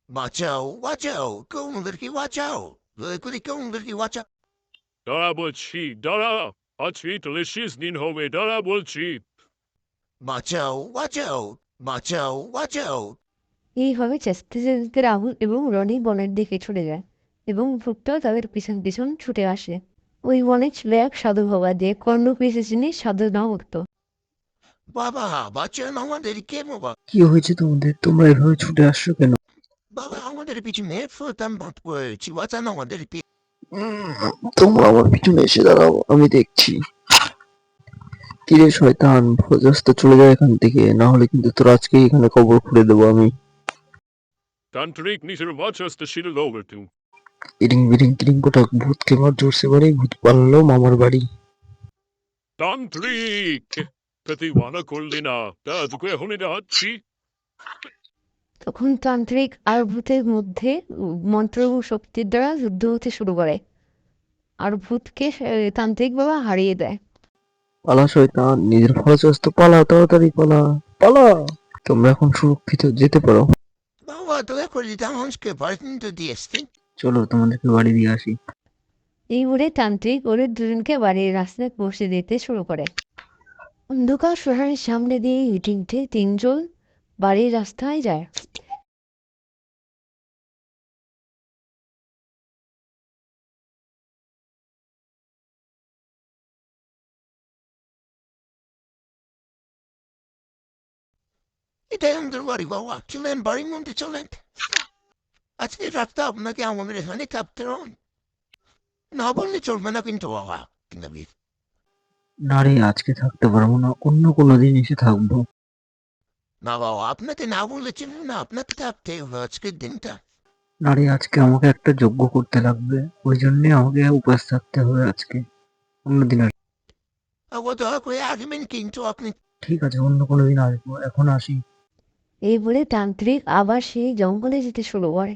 বাঁচাও কোমদেরকে বাঁচাও দয়া করে কোমদেরকে বাঁচাও দাঁড়া বলছি, দাঁড়া। আজকে তাহলে শেষ দিন হবে, দাঁড়া বলছি। বাঁচাও এইভাবে চেঁচাতে চেঁচাতে রাহুল এবং রনি বনের দিকে ছুটে যায় এবং ভূতটাও তাদের পিছন পিছন ছুটে আসে। ওই বনে ছিল এক সাধু বাবা যে কর্ণপিসে চিনি সাধু নাম উঠত। বাবা বাঁচান আমাদেরকে বাবা কি হয়েছে তোমাদের? তোমরা এভাবে ছুটে আসছো কেন? বাবা আমাদের পিছনে ফুটান বাঁধ পড়েছি বাঁচান আমাদেরকে তোমরা আমার পিছনে এসে দাঁড়াও, আমি দেখছি। কিরে শয়তান, ভোজাস্ত চলে যায় এখান থেকে, না হলে কিন্তু তোর আজকেই এখানে কবর খুঁড়ে দেবো আমি। তান্ত্রিক নিজের বাচ্চা ছিল লোভে তু। ইরিং বিরিং কিরিং কোটাক, ভূতকে মার জোরসে বাড়ি, ভূত পালালো মামার বাড়ি। তান্ত্রিক প্রতিবানা করলি না, তা তোকে এখনই যাচ্ছি। তখন তান্ত্রিক আর ভূতের মধ্যে মন্ত্র ও শক্তির দ্বারা যুদ্ধ হতে শুরু করে আর ভূতকে তান্ত্রিক বাবা হারিয়ে দেয়। পালা শয়তান, নিজের ভোজাস্ত পালা, তাড়াতাড়ি পালা, পালা। তোমরা এখন সুরক্ষিত, যেতে পারো। বাবা দয়া করে মানুষকে পর্যন্ত দিয়ে আসতেন চলো তোমাদেরকে বাড়ি দিয়ে আসি। এই বলে তান্ত্রিক ওদের দুজনকে বাড়ির রাস্তায় পৌঁছে দিতে শুরু করে। অন্ধকার শহরের সামনে দিয়ে হেঁটে হেঁটে তিনজন বাড়ির রাস্তায় যায়। এটাই আমাদের বাড়ি বাবা চলেন বাড়ির মধ্যে চলেন আজকে রাতটা আপনাকে আমাদের এখানে থাকতে হবে না বললে চলবে না কিন্তু বাবা কিন্তু না রে, আজকে থাকতে পারবো না, অন্য কোনো দিন এসে থাকবো। না বাবা আপনাকে না বললে চলবে না আপনাকে থাকতে হবে আজকের দিনটা না রে, আজকে আমাকে একটা যজ্ঞ করতে লাগবে, ওই জন্যে আমাকে উপবাস থাকতে হবে আজকে। অন্যদিন আর বাবা দয়া করে আসবেন কিন্তু আপনি ঠিক আছে, অন্য কোনো দিন আসবো, এখন আসি। এই বলে তান্ত্রিক আবার সেই জঙ্গলে যেতে শুরু করে।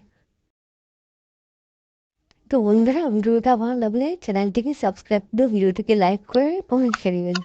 তো বন্ধুরা ভিডিওটা ভালো লাগলে চ্যানেলটিকে সাবস্ক্রাইব করে ভিডিওটিকে লাইক করে কমেন্ট করে দিবেন।